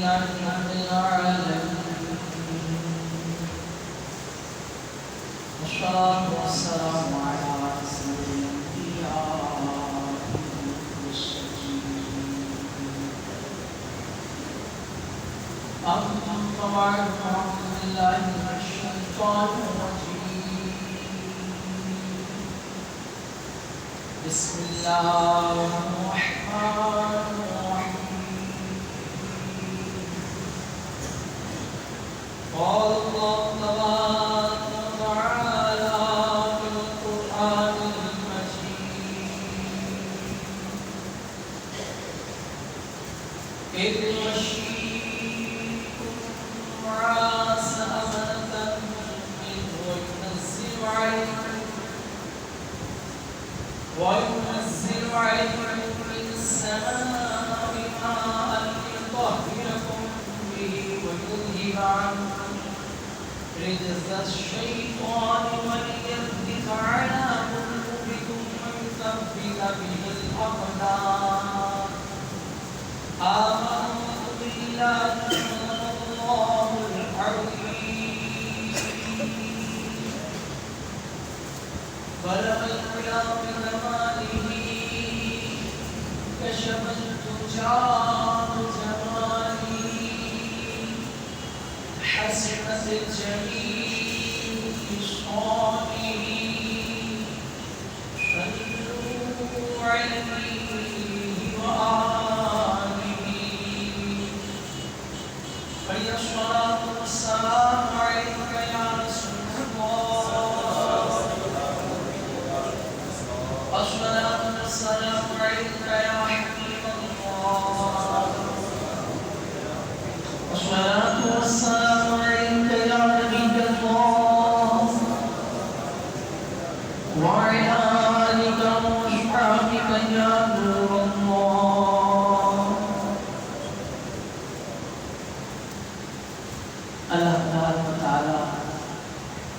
لله رب العالمين والصلاة والسلام على رسول الأنبياء أما بعد فأعوذ بالله من الشيطان الرجيم بسم الله الرحمن الرحيم قال الله تبارك وتعالى في القرآن المجيد إذ يغشيكم النعاس أمنة منه وينزل عليكم من السماء ماء ليطهركم به ويذهب عنكم رجز الشيطان وليربط على قلوبكم ويثبت به الأقدام آمنت بالله الله العظيم بلغ العلا بكماله كشف الدجى بجماله حسنت الجميل بإشراقه صلوا عليه وآله فهي الصلاة والسلام عليك يا رسول الله الصلاة والسلام عليك يا حبيب الله الصلاة والسلام عليك يا نبي الله وعلى آلك وأصحابك يا نور الله اللہ تبارک و تعالی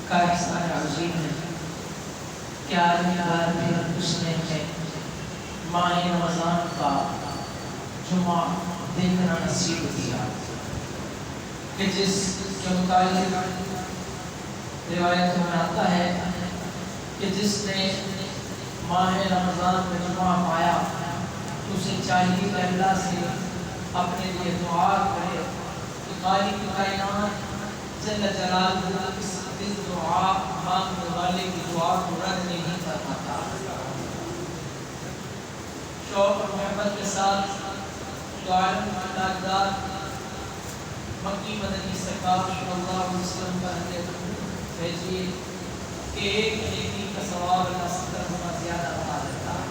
کا احسان عظیم ہے کہ آج بار پھر اس نے ہمیں ماہ رمضان کا جمعہ دیکھنا نصیب کیا کہ جس کے متعلق روایتوں میں آتا ہے کہ جس نے ماہ رمضان میں جمعہ پایا اسے چاہیے کہ اللہ سے اپنے لیے دعا کرے کہ خالق کائنات جل جلالہ اس دعا مانگنے والے کی دعا کو رد نہیں فرماتا۔ شوق اور محبت کے ساتھ تو عالم کے تاجدار مکی مدنی سرکار صلی اللہ علیہ وسلم کا ہدیہ بھیجیے کہ ایک نیکی کا ثواب اللہ 70 گنا زیادہ بنا دیتا ہے۔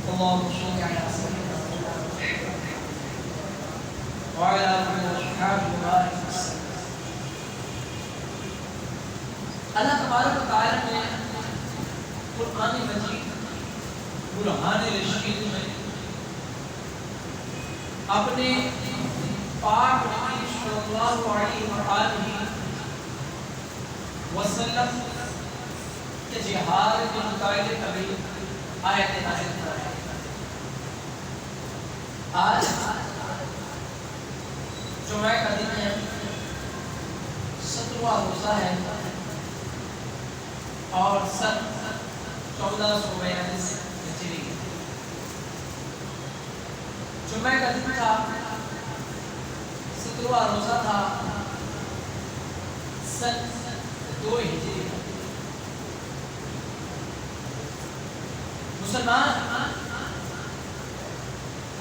اللہم صل علی سیدنا محمد وعلی آلہ وصحبہ وسلم۔ اللہ تبارک و تعالی نے قرآن مجید برہان رشید میں اپنے پاک نبی صلی اللہ علیہ وآلہ وسلم کے جہاد کے متعلق ابھی آیت نازل فرمائی۔ آج جمعہ کا دن ہے، 17واں روزہ ہے اور سن 1442 ہجری۔ جمعہ کا دن تھا، 17واں روزہ تھا، سن 2 ہجری۔ مسلمان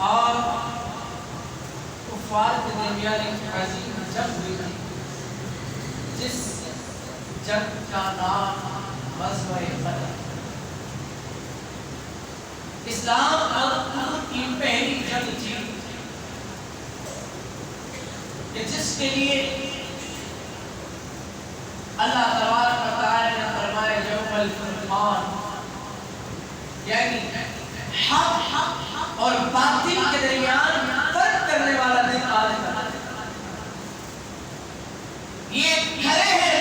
اور کفار کے درمیان ایک عظیم جنگ ہوئی تھی جس جنگ کا نام غزوہ بدر۔ اسلام اور کفر کی پہلی جنگ تھی کہ جس کے لیے اللہ تبارک و تعالی نے فرمایا یوم الفرقان، یعنی حق اور باطل کے درمیان فرق کرنے والا دن آج ہے۔ یہ کھڑے ہیں،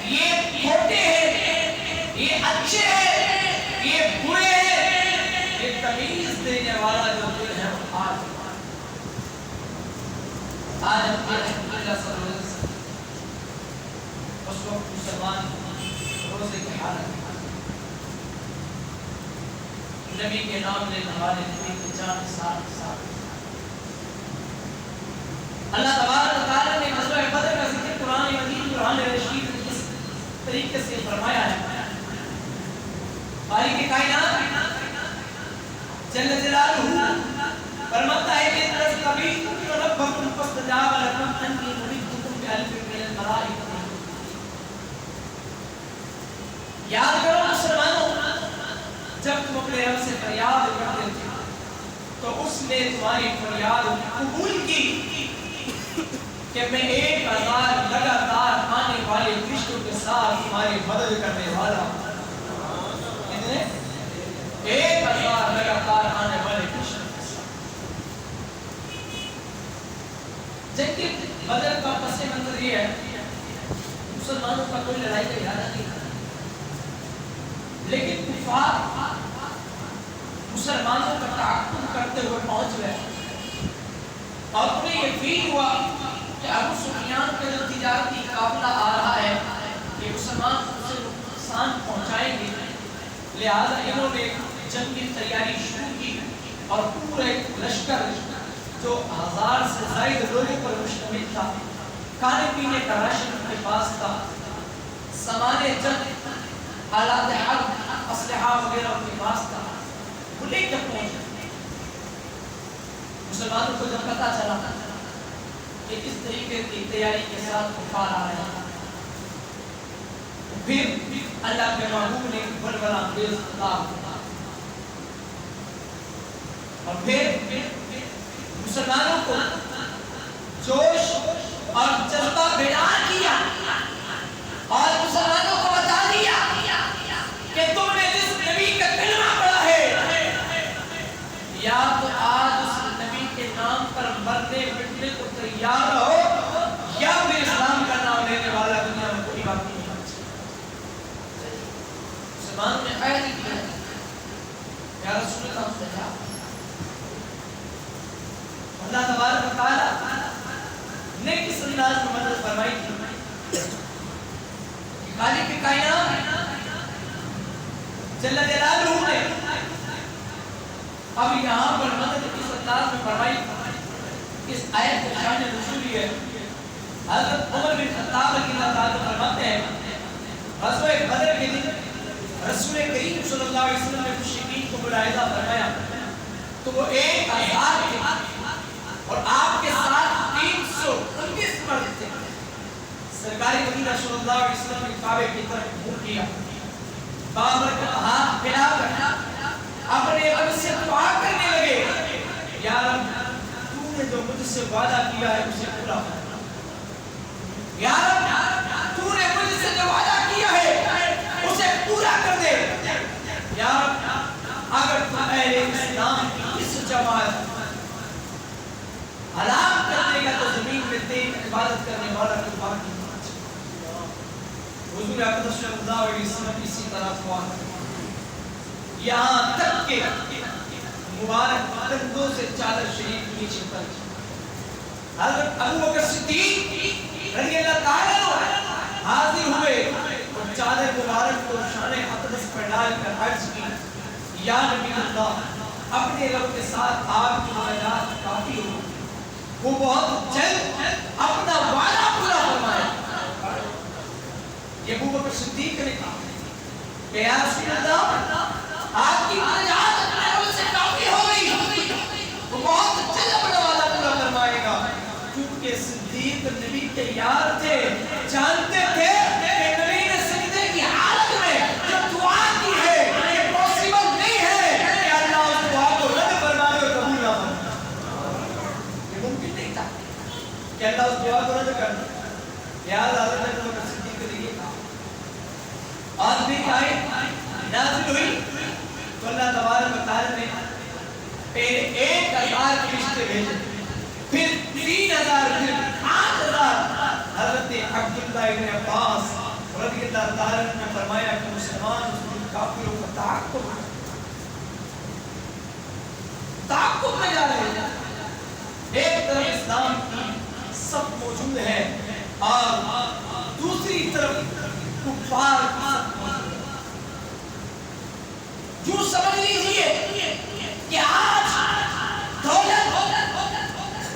یہ کھوٹے ہیں، یہ اچھے ہیں، یہ برے ہیں، یہ تمیز دینے والا جو دن ہے وہ آج آج ہم رسول اللہ صلی اللہ علیہ وسلم اس وقت مسلمان روزے کی حالت نبی کے نام لینے والے نبی کے جان ساتھ اللہ تبارک و تعالیٰ نے غزوہ بدر کا ذکر قرآن مجید قرآن رشید میں اس طریقے سے فرمایا ہے. خالق کائنات جل جلالہ فرماتا ہے کہ تستغیثون ربکم فاستجاب لکم انی ممدکم بألف من الملائکۃ. یاد کرو مسلمانوں، جب تم اپنے رب سے فریاد کرتے تھے تو اس نے تمہاری فریاد قبول کی کہ میں 1000 لگاتار آنے والے فرشتوں کے ساتھ تمہاری مدد کرنے والا ہوں. کتنے؟ 1000 لگاتار آنے والے فرشتوں کے ساتھ. جبکہ بدر کا پس منظر یہ ہے مسلمانوں کا کوئی لڑائی کا ارادہ نہیں تھا، لیکن کفار مسلمانوں کا تعاقب کرتے ہوئے پہنچ گئے اور انہیں یقین ہوا کہ ابو سفیان کا جو تجارتی قافلہ آ رہا ہے کہ مسلمان اسے نقصان پہنچائیں گے، لہذا انہوں نے جنگ کی تیاری شروع کی اور پورے لشکر جو 1000 سے زائد لوگوں پر مشتمل تھا، کھانے پینے کا راشن ان کے پاس تھا، سامان جنگ، آلات حرب، اسلحہ وغیرہ ان کے پاس تھا، وہ لے کر پہنچے. مسلمانوں کو جب پتہ چلا کہ اس طریقے کی تیاری کے ساتھ کفار آ رہے ہیں، پھر اللہ کے محبوب نے بلبلہ انگیز عذاب دیا اور پھر مسلمانوں کو جوش اور جذبہ بیدار کیا اور مسلمانوں کو بتا دیا کہ تم نے جس نبی کا کلمہ پڑھا ہے یا تو آج اس نبی کے نام پر مرنے مٹنے کو تیار رہو یا پھر اسلام کا نام لینے والا دنیا میں کوئی باقی نہیں بچے. مسلمانوں نے خیر کیا یا رسول اللہ صلی اللہ علیہ وسلم. اللہ تبارک و تعالیٰ نے کس انداز میں مدد فرمائی تھی کہ خالق کائنات جل جلالہ نے اب یہاں پر مدد کس انداز میں فرمائی. اس آیت کی شان نزول ہے حضرت عمر بن خطاب رضی اللہ تعالیٰ فرماتے ہیں غزوہ بدر کے دن رسول کریم صلی اللہ علیہ وسلم نے مشرکین کو ملاحظہ فرمایا تو وہ 1000 کے اور آپ کے ساتھ 319 مرد تھے. سرکار مدینہ صلی اللہ علیہ وسلم نے کعبے کی طرف منہ کیا، بابر کا ہاتھ پھیلا کر اپنے رب سے دعا کرنے لگے، یا رب تو نے جو مجھ سے وعدہ کیا ہے اسے پورا کر. یا رب تو نے مجھ سے جو وعدہ کیا ہے اسے پورا کر دے. یا رب اگر تو اہل اسلام کی اس جماعت ہلاک کر دے گا تو زمین میں تیری عبادت کرنے والا کوئی باقی نہیں. حضور اقدس صلی اللہ علیہ وسلم اسی طرح دعا کرتے یہاں تک کہ مبارک کندھوں سے چادر شریف نیچے اتر گئی. حضرت ابو بکر صدیق رضی اللہ تعالیٰ عنہ حاضر ہوئے اور چادر مبارک کو شان اقدس پر ڈال کر عرض کی، یا نبی اللہ اپنے رب کے ساتھ آپ کی ملاقات کافی ہو، وہ بہت جلد اپنا وعدہ پورا فرمائے. یہ ابو بکر صدیق نے کہا کہ یا رسول اللہ آپ کی ملاقات اپنے رب سے کافی ہو گئی، وہ بہت جلد اپنا وعدہ پورا فرمائے گا. کیونکہ صدیق نبی کے یار تھے، جانتے تھے کہ نبی نے سجدے کی حالت میں جو دعا کی ہے یہ پاسبل نہیں ہے کہ اللہ اس دعا کو رد فرمائے اور قبول نہ فرمائے. یہ ممکن نہیں تھا کہ اللہ اس دعا کو رد کر دے. لہٰذا حضرت ابو بکر صدیق کے لیے کہا اور بھی آیت نازل ہوئی تو اللہ تبارک و تعالیٰ نے پہلے 1000 فرشتے بھیجے، پھر 3000، پھر 5000. حضرت عبداللہ ابن عباس رضی اللہ تعالیٰ عنہ نے فرمایا کہ مسلمان اس دن کافروں کا تعاقب میں جا رہے ہیں. ایک طرف اسلام کی موجود ہے اور دوسری طرف کفار جو سمجھ لیجیے کہ آج دولت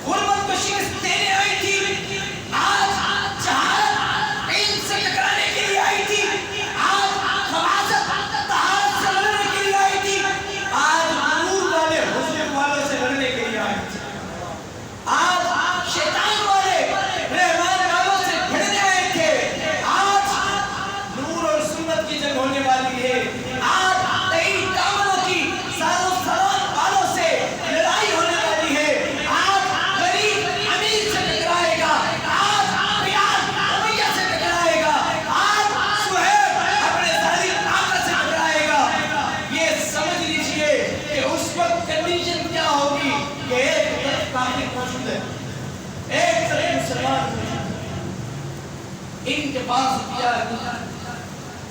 غربت کو شکست دینے آئی تھی، آج جہالت علم سے ٹکرانے کے لیے آئی تھی، آج خباثت طہارت سے لڑنے کے لیے آئی تھی، آج نور والے حسن والوں سے لڑنے کے لیے آئی تھی، آج شیطان والے رحمان والوں سے بھڑنے آئے تھے، آج نور اور سنت کی جنگ ہونے والی ہے، آج ان کے پاس ہتھیار ہے،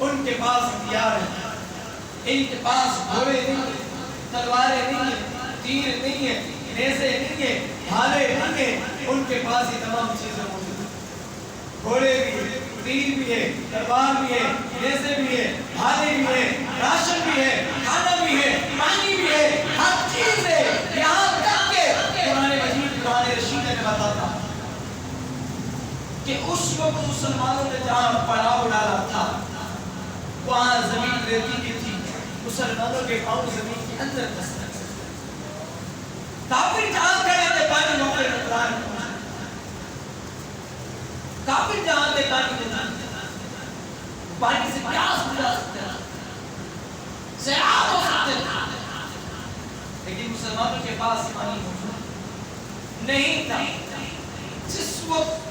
ان کے پاس ہتھیار ہے، ان کے پاس گھوڑے نہیں ہیں، تلواریں نہیں ہیں، تیر نہیں ہیں، نیزے نہیں ہیں، بھالے نہیں ہیں، ان کے پاس یہ تمام چیزیں موجود ہیں، گھوڑے بھی ہیں، تیر بھی ہے، تلوار بھی ہے، نیزے بھی ہے، بھالے بھی ہے، راشن بھی ہے، کھانا بھی ہے، پانی بھی ہے، ہر چیز ہے، یہاں تک کہ قرآن مجید قرآن رشید نے بتاتا کہ اس وقت مسلمانوں نے جہاں پڑاؤ ڈالا تھا وہاں زمین ریتی کی تھی، مسلمانوں کے پاؤں زمین کے اندر دستک سے، کافر جہاں کھڑے تھے پانی وہاں پر قرآن کافر جہاں تھے پانی سے پیاس بجھا سکتے ہیں، سیراب ہو سکتے ہیں، لیکن مسلمانوں کے پاس پانی موجود نہیں تھا۔ جس وقت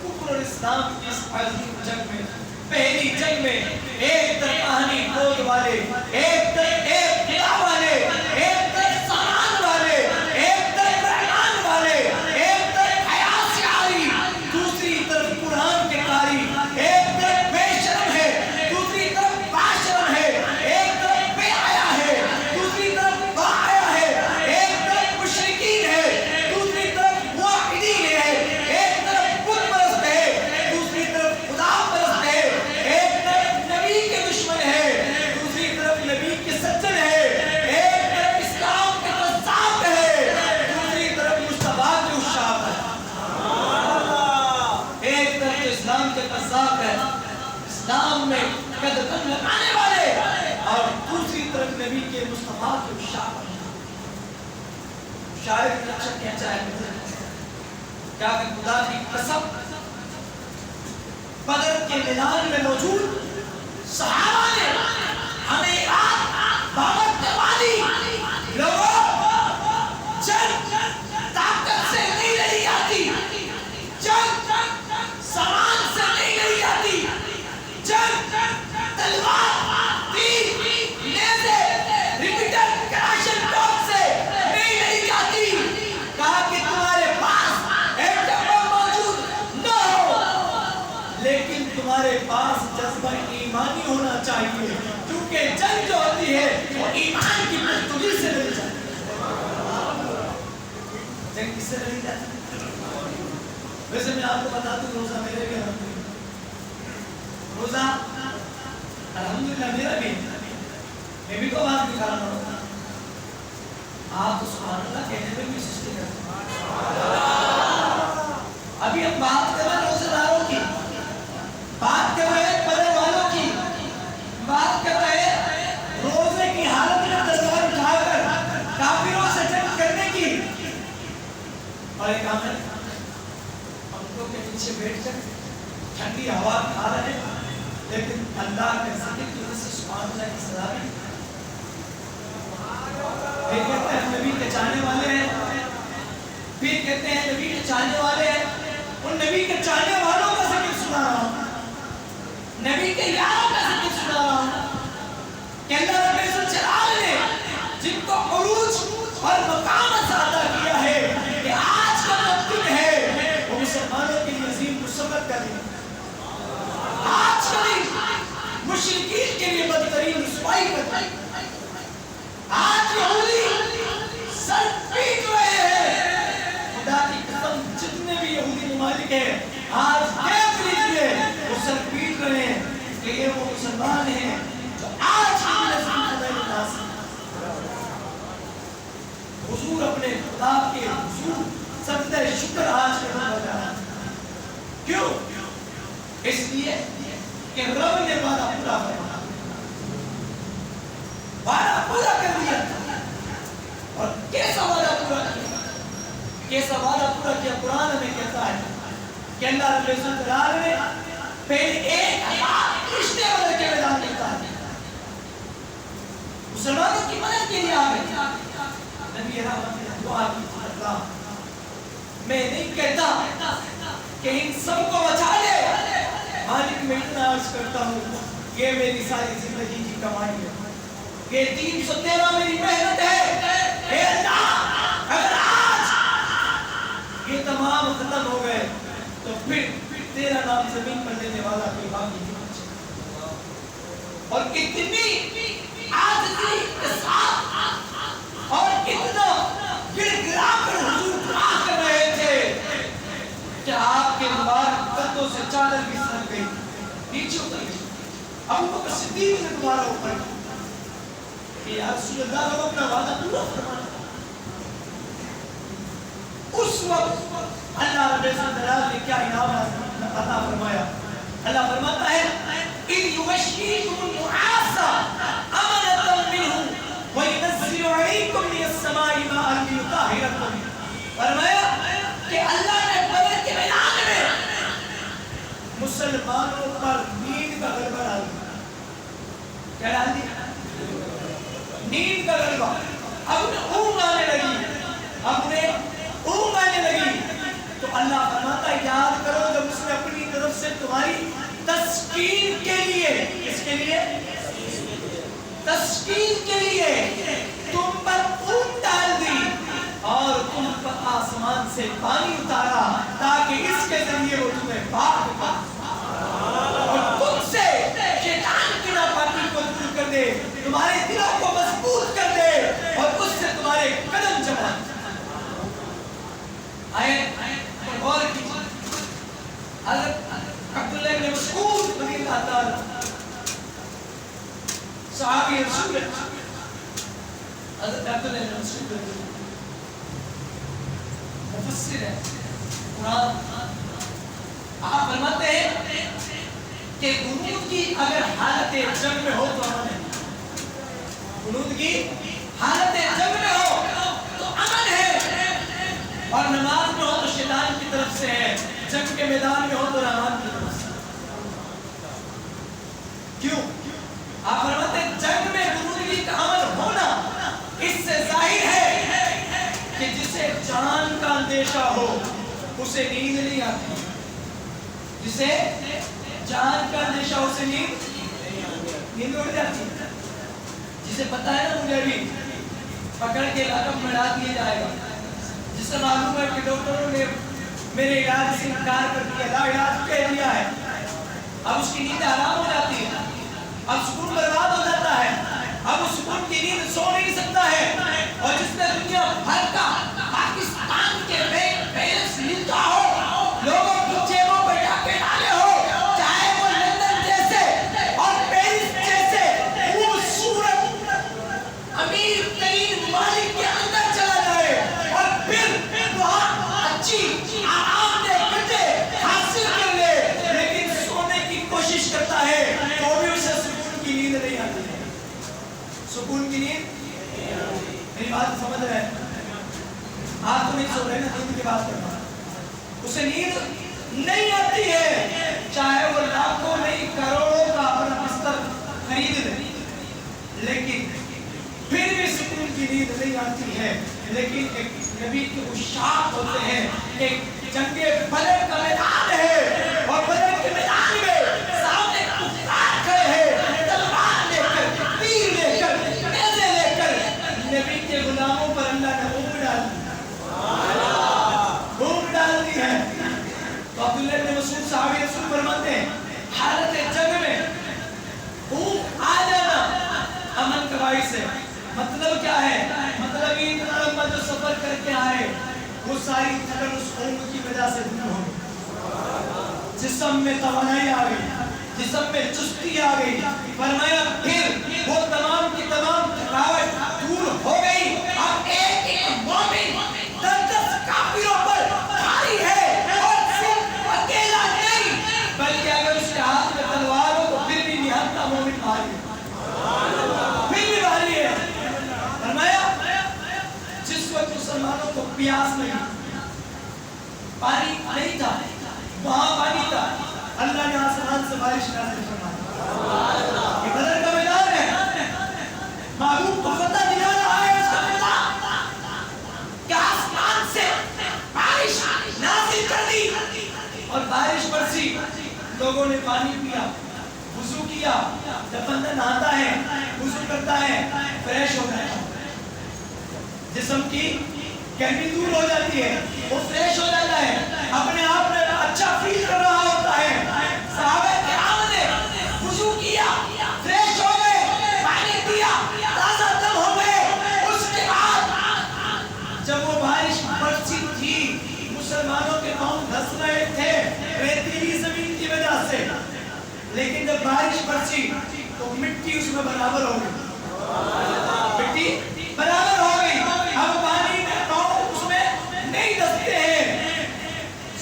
کفر اور اسلام کی اس عظیم جنگ میں، پہلی جنگ میں، ایک طرف آہنی گود والے، ایک طرف ایک قلعہ والے، ایک طرف سامان والے، ایک طرف رحمان والے، ایک طرف حیات سے عاری، دوسری طرف قرآن کے قاری، ایک طرف بے شرم ہے، دوسری طرف باشرم ہے، ایک طرف بے حیا ہے، دوسری طرف باحیا ہے، ایک طرف مشرکین ہے، دوسری طرف موحدین ہے، ایک طرف بت پرست ہے، دوسری طرف خدا پرست ہے، ایک طرف نبی کے دشمن ہے، دوسری طرف نبی کے سجن ہے، ایک طرف اسلام کے قذاب ہے، دوسری طرف مصطفیٰ کے عشاق ہے، ایک طرف اسلام کے قذاب ہے، اسلام میں قدم لگانے والے، اور دوسری طرف نبی کے مصطفیٰ کے عشاق ہے۔ شاعر کی نقشہ کیا چاہے کیا کہ خدا کی قسم بدر کے میدان میں موجود صحابہ نے ہمیں رات بابت والی لوگوں جنگ طاقت سے نہیں لڑی آتی، جنگ سامان سے نہیں لڑی آتی، جنگ تلوار تیر نیزے ریپیٹر کراشن ٹاپ سے نہیں لڑی جاتی، کہا کہ تمہارے پاس ایک ڈبہ موجود نہ ہو لیکن تمہارے پاس جذبہ ایمانی ہونا چاہیے، کیونکہ جنگ جو ہوتی ہے وہ ایمان کی پختگی سے لڑی جاتی ہے۔ جنگ کس سے لڑی جاتی ہے؟ ویسے میں آپ کو بتا دوں روزہ میرے بھی الحمدللہ، روزہ الحمدللہ میرا بھی، میں بھی تو بات دکھا رہا ہوں، آپ تو سبحان اللہ کہنے میں بھی سستی کرتے ہیں۔ ابھی ہم بات کر رہے ہیں روزے داروں کی، بات کر رہے ہیں بدر والوں کی، بات کر رہے ہیں روزے کی حالت میں تلوار اٹھا کر کافروں سے جنگ کرنے کی، اور ایک کام ہے ہم لوگ کے پیچھے بیٹھ کر ٹھنڈی ہوا کھا رہے ہیں لیکن اللہ کے ذکر کی وجہ سے سبحان اللہ کی سزا بھی پھر کہتے ہیں نبی کے چاہنے والے ہیں، پھر کہتے ہیں نبی کے چاہنے والے ہیں، ان نبی کے چاہنے والوں کا ذکر سنا رہا ہوں، نبی کے یاروں کا ذکر سنا رہا ہوں کہ اللہ رب العزت جلال نے جن کو عروج اور مقام عطا کیا ہے کہ آج کا جو دن ہے وہ مسلمانوں کے لیے عظیم مسرت کا دن، آج کا دن مشرکین کے لیے بدترین رسوائی کا دن، آج یہودی سر پیٹ رہے ہیں، خدا کی قسم جتنے بھی یہودی ممالک کہ آج دیکھ لیجئے وہ سر پیٹ رہے ہیں کہ یہ وہ مسلمان ہیں جو آج ہی نظر خدای ناصر حضور اپنے خدا کے حضور سجدہ شکر آج کرنا بجا رہا ہے. کیوں؟ اس لیے کہ رب نے وعدہ پورا کرنا وعدہ پورا کر دیا. اور کیسا وعدہ پورا کیا؟ کیسا وعدہ پورا کیا؟ قرآن میں کہتا ہے کہ اللہ رب العزت نے پہلے 1,000 رشتے بدل کے میدان دیتا ہے. مسلمانوں کی مدد کے لیے آگے نبی رحمت نے دعا کی. اللہ میں نہیں کہتا کہ ان سب کو بچا لے، مالک میں اتنا عرض کرتا ہوں یہ میری ساری زندگی کی کمائی ہے، یہ 313 میری محنت ہے. اے اللہ اگر آج یہ تمام ختم ہو گئے تو پھر تیرا نام زمین پر لینے والا کوئی باقی نہیں بچے. اور کتنی عاجزی کے ساتھ اور کتنا گر گرا کر حضور دعا کر رہے تھے کہ آپ کے مبارک قدموں سے چادر بھی سر گئی نیچے اتر گئی. ابو بکر صدیق نے دوبارہ اوپر کہ یا رسول اللہ ہم اپنا وعدہ پورا فرمانا. اس وقت اللہ رب العزت نے کیا انعام عطا فرمایا؟ اللہ فرماتا ہے اِذْ يُغَشِّيكُمُ النُّعَاسَ أَمَنَةً مِّنْهُ وَيُنَزِّلُ عَلَيْكُم مِّنَ السَّمَاءِ مَاءً لِّيُطَهِّرَكُم. فرمایا کہ اللہ نے بدر کے میدان میں مسلمانوں پر نیند کا غلبہ ڈال دیا. کیا ڈال دیا؟ نیند کا غلبہ. اب انہیں اونگ آنے لگی تو اللہ فرماتا ہے یاد کرو جب اس نے اپنی طرف سے تمہاری تسکین کے لیے، اس کے لیے تسکین کے لیے تم پر اونگ ڈال دی اور تم پر آسمان سے پانی اتارا تاکہ اس کے ذریعے وہ تمہیں پاک کر اور تم سے شیطان کی ناپاکی کو دور کر دے، تمہارے دلوں کو مضبوط کر دے اور اس سے تمہارے قدم جما. آئے غور کیجیے حضرت عبداللہ بن مسعود رضی اللہ تعالیٰ صحابی رسول حضرت عبداللہ بن مسعود مفسر ہے قرآن. آپ فرماتے ہیں کہ قنوت کی اگر حالت جنگ میں ہو تو امن ہے. قنوت کی حالت جنگ میں ہو تو امن ہے، اور نماز میں ہو تو شیطان کی طرف سے ہے، جنگ کے میدان میں ہو تو رحمان کی طرف سے. کیوں؟ آپ فرماتے ہیں جنگ میں قنوت کا عمل ہونا اس سے ظاہر ہے کہ جسے جان کا اندیشہ ہو اسے نیند نہیں آتی. جسے جان کا اندیشہ ہو اسے نیند اڑ جاتی. جسے پتا ہے نا مجھے بھی پکڑ کے لقب میں ڈال دیا جائے گا، جس سے معلوم ہے کہ ڈاکٹروں نے میرے علاج سے انکار کر دیا، لا علاج کہہ دیا ہے، اب اس کی نیند حرام ہو جاتی ہے، اب سکون برباد ہو جاتا ہے، اب اس سکون کی نیند سو نہیں سکتا ہے. اور جس میں دنیا بھر کا پاکستان کے بیلنس ملتا ہو، لوگوں کی جیبوں پہ ڈاکے ڈالے ہو، چاہے وہ لندن جیسے اور پیرس جیسے خوبصورت امیر ترین ممالک کے اندر چلا جائے اور پھر وہاں اچھی آرام دہ کٹے حاصل کر لے، لیکن سونے کی کوشش کرتا ہے تو بھی اسے سکون کی نیند نہیں آتی ہے. سکون کی نیند میری بات سمجھ رہے ہیں؟ آپ تو نہیں سو رہے نا، نیند کی بات کرنا. اسے نیند نہیں آتی ہے چاہے وہ لاکھوں نہیں کروڑوں کا اپنا بستر خرید لے، لیکن پھر بھی سکون کی نیند نہیں آتی ہے. لیکن ایک نبی کے عشاق ہوتے ہیں کہ جنگ بدر کا میدان ہے اور بدر کے میدان میں سامنے کفار کھڑے ہیں، تلوار لے کر، تیر لے کر، نیزے لے کر. نبی کے غلاموں پر اللہ نے بھوک ڈال دی ہے. تو عبداللہ بن مسعود صحابی رسول فرماتے ہیں حالت جنگ میں بھوک آ جانا امن کا باعث ہے. مطلب کیا ہے؟ مطلب یہ اتنا لمبا جو سفر کر کے آئے وہ ساری تھکن اس اونگ کی وجہ سے دور ہو گئی. جسم میں توانائی آ گئی، جسم میں چستی آ گئی، فرمایا پھر وہ تمام کی تمام تھکاوٹ دور ہو گئی۔ اب ایک ایک مومن 10 کافروں پر بھاری ہے، اور صرف اکیلا نہیں بلکہ اگر اس کے ہاتھ میں تلوار ہو تو پھر بھی نہتا مومن بھاری ہے، پھر بھی بھاری ہے۔ فرمایا جس وقت مسلمانوں کو پیاس نہیں، پانی نہیں تھا، وہاں پانی تھا، اللہ نے آسمان سے بارش نازل فرمائی۔ یہ بدر کا میدان ہے، محبوب کو فتح دلا رہا ہے اس کا میدان، کہ آسمان سے بارش نازل کر دی اور بارش برسی، لوگوں نے پانی پیا، وضو کیا۔ جب بندہ نہاتا ہے، وضو کرتا ہے، فریش ہو جاتا ہے، جسم کی گرمی دور ہو جاتی ہے، وہ فریش ہو جاتا ہے، اپنے آپ میں اچھا فیل کر رہا ہوتا ہے۔ صحابہ کرام نے وضو کیا، فریش ہو گئے، پانی پیا، تازہ دم ہو گئے۔ اس کے بعد جب وہ بارش برسی تھی، مسلمانوں کے پاؤں دھس رہے تھے ریتیلی زمین کی وجہ سے، لیکن جب بارش برسی تو مٹی اس میں برابر ہو گئی، مٹی برابر ہو گئی، اب پانی میں پاؤں اس میں نہیں دھستے ہیں۔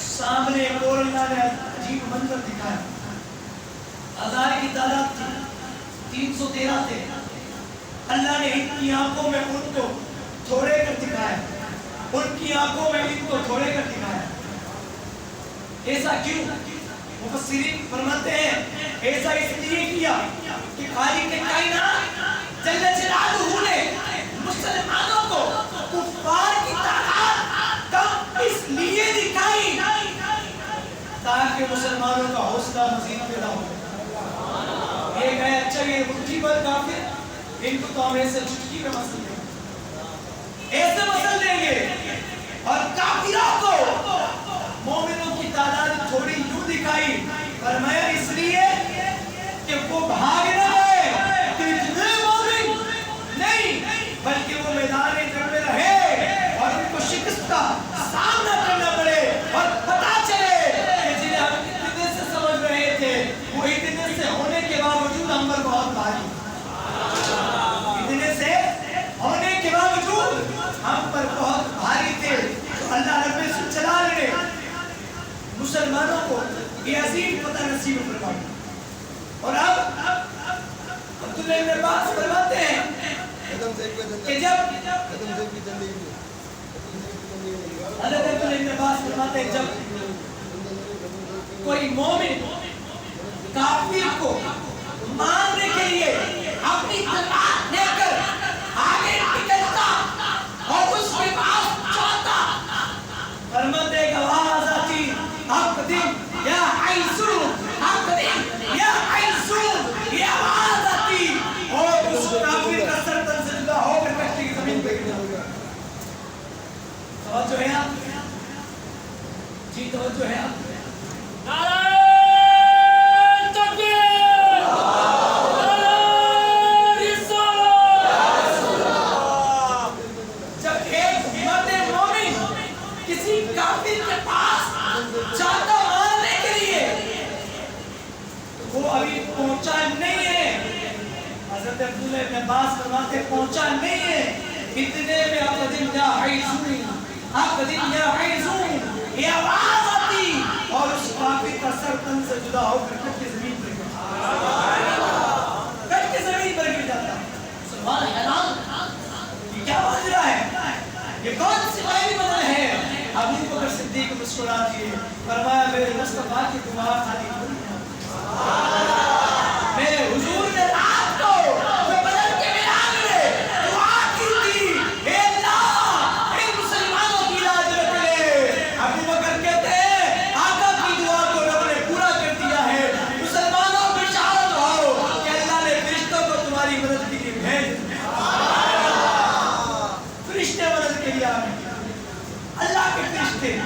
سامنے اور اللہ نے عجیب منظر دکھایا، 1000 کی تعداد تھی، 313 تھے، اللہ نے ان کی آنکھوں میں ان کو چھوڑے کر دکھایا، ان کی آنکھوں میں ان کو چھوڑے کر دکھایا۔ ایسا کیوں؟ مفسرین فرماتے ہیں ایسا اس لیے کیا کہ خالق کائنات جل جلالہ نے مسلمانوں کو کفار کی تعداد کم اس لیے دکھائی تاکہ مسلمانوں کا حوصلہ مزید پیدا ہو۔ یہ کہے اچھا یہ مٹھی پر کافر، ان کو تو ہم ایسے چٹکی میں مسل دیں گے، ایسے مسل دیں گے، اور کافروں کو مومنوں کی تعداد تھوڑی یوں دکھائی، فرمایا اس لیے کہ وہ بھاگ نہ گئے کہ اتنے مومن نہیں، بلکہ وہ میدان جنگ میں رہے اور ان کو شکست کا سامنا کرنا پڑے، اور پتا چلے کہ جنہیں ہم اتنے سے سمجھ رہے تھے وہ اتنے سے ہونے کے باوجود ہم پر بہت بھاری، اتنے سے ہونے کے باوجود ہم پر بہت بھاری تھے۔ اللہ رب العزت چلا لے مسلمانوں کو یہ عظیم فتح نصیب فرمائی۔ اور اب عبداللہ ابن عباس فرماتے ہیں کہ جب حضرت عبداللہ ابن عباس فرماتے ہیں جب کوئی مومن کافر کو مارنے کے لیے اپنی تلوار لے کر آگے نکلتا اور اس کے پاس چاہتا، فرماتے ایک آواز آتی، اقدم یا حیزون، اقدم یا حیزون، یہ آواز آتی اور اس کافر کا سر تن سے جدا ہو کر کشتی کی زمین پہ گر جاتا۔ توجہ ہے آپ؟ جی توجہ ہے آپ؟ جب ایک مرد مومن کسی کافر کے پاس جاتا مارنے کے لیے تو وہ ابھی پہنچا نہیں ہے، حضرت عبداللہ ابن عباس فرماتے پہنچا نہیں ہے، اتنے میں اقدم یا حیزون، اقدم یا حیزون یہ آواز آتی اور اس کافر کا سر تن سے جدا ہو کر کٹ کے زمین پر گر جاتا، کٹ کے زمین پر گر جاتا۔ مسلمان حیران یہ کیا ماجرا ہے، یہ کون سی غیبی بدل ہے؟ ابو بکر صدیق مسکرا دیے، فرمایا میرے مصطفیٰ کی دعا خالی نہیں ہے، میرے حضور نے رات کو جو بدر کے میدان میں دعا کی تھی، اے اللہ ان مسلمانوں کی لاج رکھ لے۔ ابو بکر کہتے ہیں آقا کی دعا کو رب نے پورا کر دیا ہے، مسلمانوں بشارت ہو کہ اللہ نے فرشتوں کو تمہاری مدد کے لیے بھیج دیا، فرشتے مدد کے لیے آئے، اللہ کے فرشتے،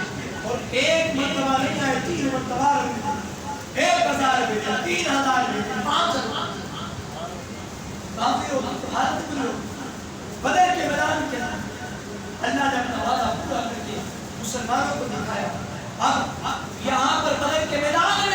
اور ایک مرتبہ نہیں آئے، 3 مرتبہ رہے، 1000 بھیجے، 3000 بھیجے، 5000 کافر ہو حالت بری ہو۔ بدر کے میدان کے اندر اللہ نے اپنا وعدہ پورا کر کے مسلمانوں کو دکھایا۔ اب یہاں پر بدر کے میدان میں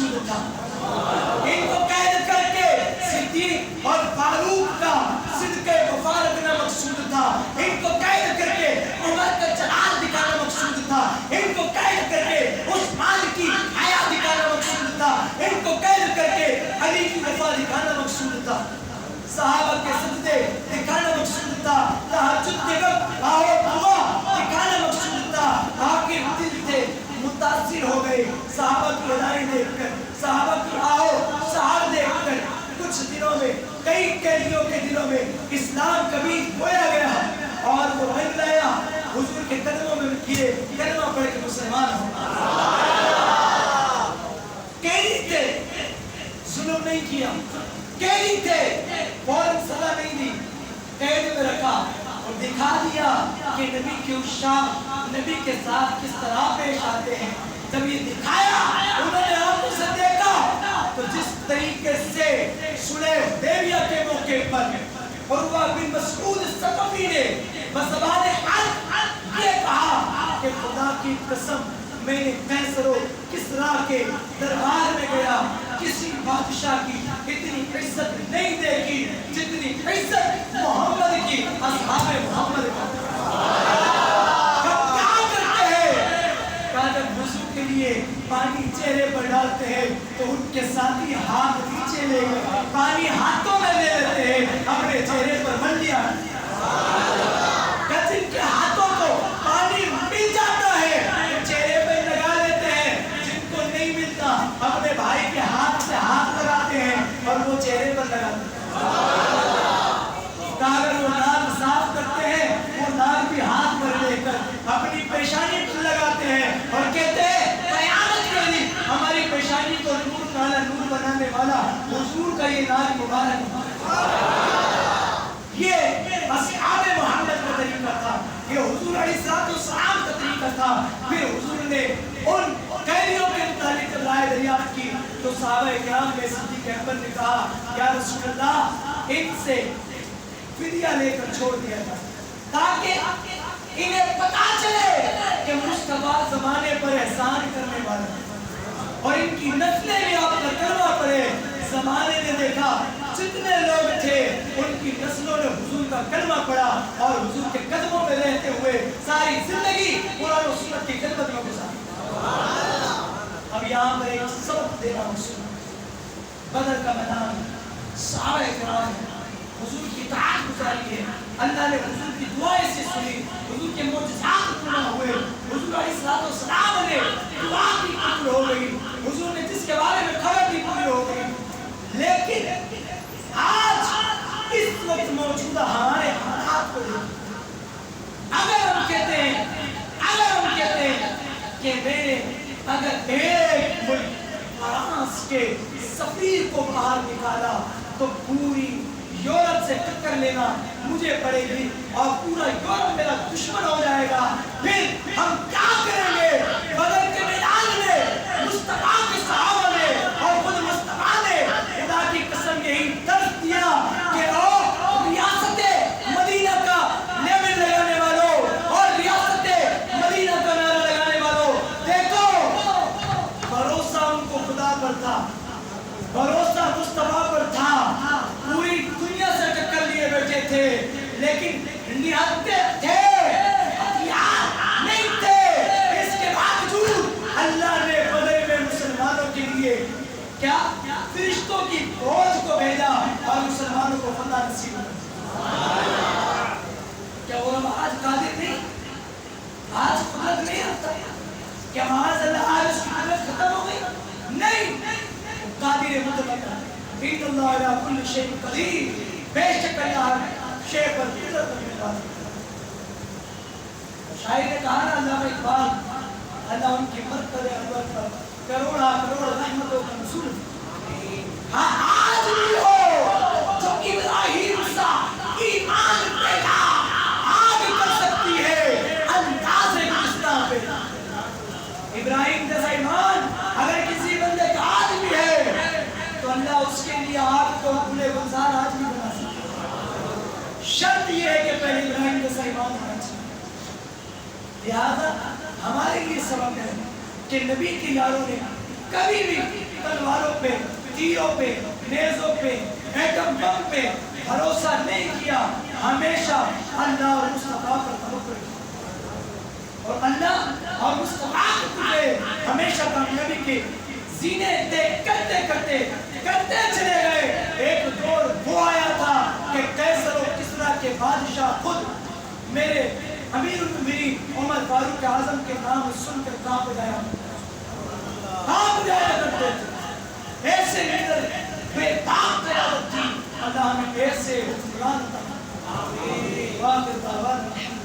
مقصود تھا. ان کو قید کر کے صدیق اور فاروق کا صدق وفا رکھنا مقصود تھا. ان کو قید کر کے عمر کا جلال دکھانا مقصود تھا. ان کو قید کر کے عثمان کی حیا دکھانا مقصود تھا. ان کو قید کر کے علی کی وفا دکھانا مقصود تھا. صحابہ کے سجدے دکھانا مقصود تھا. تہجد کے وقت آؤ دعا دکھانا مقصود تھا. آخر دل سے متاثر ہو گئے صحابہ کی ادائی دیکھ کر, صحابہ کی آؤ سہار دیکھ کر. کچھ دنوں میں کئی قیدیوں کے دلوں میں اسلام کبھی بویا گیا اور وہ بن گیا. حضور کے قدموں میں گرے, کلمہ پڑھ کے مسلمان ہو. قیدی تھے, ظلم نہیں کیا. قیدی تھے, فوراً سزا نہیں دی, قید میں رکھا اور دکھا دیا کہ نبی کے عشاق نبی کے ساتھ کس طرح پیش آتے ہیں. جب یہ دکھایا, انہوں نے آنکھوں سے دیکھا تو جس طریقے سے صلح حدیبیہ کے موقع پر عروہ بن مسعود الثقفی نے بزبان حق یہ کہا کہ خدا کی قسم میں نے قیصر و کسریٰ کے دربار میں گیا, کسی بادشاہ کی اتنی عزت نہیں دیکھی جتنی عزت محمد کی, اصحاب محمد کا. کب کیا کرتے ہیں, جب وضو کے لیے پانی چہرے پر ڈالتے ہیں تو ان کے ساتھی ہاتھ نیچے لے گئے پانی ہاتھوں میں لے لیتے ہیں, اپنے چہرے پر مل لیا. جن کے ہاتھوں کو پانی مل جاتا ہے چہرے پہ لگا لیتے ہیں, جن کو نہیں ملتا اپنے بھائی کے ہاتھ سے ہاتھ لگاتے ہیں اور وہ چہرے پر لگاتے ہیں. اگر وہ ناک صاف کرتے ہیں وہ ناک بھی ہاتھ پر لے کر اپنی پیشانی پر لگاتے ہیں اور کہتے ہیں قیامت کے دن ہماری پیشانی کو نور کالا نور بنانے والا حضور کا یہ ناک مبارک. یہ اصحاب محمد کا طریقہ تھا, یہ حضور علیہ السلام کا طریقہ تھا. پھر حضور نے ان قیدیوں کے متعلق رائے دریافت کی تو صحابہ کرام میں صدیق اکبر نے کہا یا رسول اللہ ان سے فدیہ لے کر چھوڑ دیا تھا تاکہ انہیں پتا چلے کہ مصطفیٰ زمانے پر احسان کرنے والا اور ان کی نسلیں بھی آپ کا کلمہ پڑھے. زمانے نے دیکھا جتنے لوگ تھے ان کی نسلوں نے حضور کا کلمہ پڑھا اور حضور کے قدموں میں رہتے ہوئے ساری زندگی قرآن و سنت کی خدمت میں گزاری. اب یہاں پر ایک سبق دینا مقصود. بدر کا میدان, صحابہ کرام حضور کی اطاعت گزاری ہے, اللہ نے حضور کی دعائیں سے سنی, حضور کے معجزات پورا ہوئے, حضور علیہ السلام نے دعا کی قبول ہو گئی, حضور نے جس کے بارے میں خبر کی پوری ہو گئی. لیکن آج اس وقت موجودہ ہمارے حالات کو دیکھیں, اگر ہم کہتے ہیں کہ میں نے اگر ایک ملک فرانس کے سفیر کو باہر نکالا تو پوری یورپ سے ٹکر لینا مجھے پڑے گی اور پورا یورپ میرا دشمن ہو جائے گا. پھر ہم کیا کریں گے؟ بدر کے میدان میں مصطفیٰ کے صحابہ نے اور خود مصطفیٰ نے خدا کی قسم یہی درس دیا کہ ریاست مدینہ کا لیبل لگانے والوں اور ریاست مدینہ کا نعرہ لگانے والوں, دیکھو بھروسہ ان کو خدا پر تھا, بھروسہ مصطفیٰ پر تھا, پوری دنیا سے ٹکر لیے بیٹھے تھے لیکن نہتے تھے, ہتھیار نہیں تھے. اس کے باوجود اللہ نے بدر میں مسلمانوں کے لیے کیا فرشتوں کی فوج کو بھیجا اور مسلمانوں کو فتح نصیب ہوئی. کیا وہ آج قادر نہیں, آج قدرت نہیں رکھتا, کیا معاذ اللہ آج اس کی قدرت ختم ہو گئی؟ نہیں, قادر مطلق ہے. ان اللہ علی کل شیء قدیر, بے شک اللہ شے پر قدرت رکھنے والا. شاعر نے کہا نا علامہ اقبال, اللہ ان کی مرتبہ انور پر کروڑا کروڑ رحمتوں کا نزول. ہاں آج بھی ہو جو ابراہیم سا ایمان پیدا آگ کر سکتی ہے انداز گلستان پہ. ابراہیم جیسا ایمان اگر کسی بندے کا آج بھی ہے تو اللہ اس کے لیے آگ کو گلے گلزار آج بھی بنا سکتا ہے. شرط یہ ہے کہ پہلے ابراہیم جیسا ایمان ہونا چاہیے. لہذا ہمارے لیے سبب ہے کہ نبی کے یاروں نے کبھی بھی تلواروں پہ، تیروں پہ، نیزوں پہ، ایٹم بم پہ بھروسہ نہیں کیا، ہمیشہ اللہ اور مصطفیٰ پر توکل کیا، اور اللہ اور مصطفیٰ کو تجھے ہمیشہ کامیابی کے زینے دے کرتے چلے گئے۔ ایک دور وہ آیا تھا کہ قیصر و کسریٰ کے بادشاہ خود میرے امیر المؤمنین عمر فاروق اعظم کے نام سن کر کانپ جایا کرتے تھے۔ ایسے لیڈر بے داغ قیادت تھی، اللہ ہمیں ایسے حکمران عطا فرمائے۔ آمین۔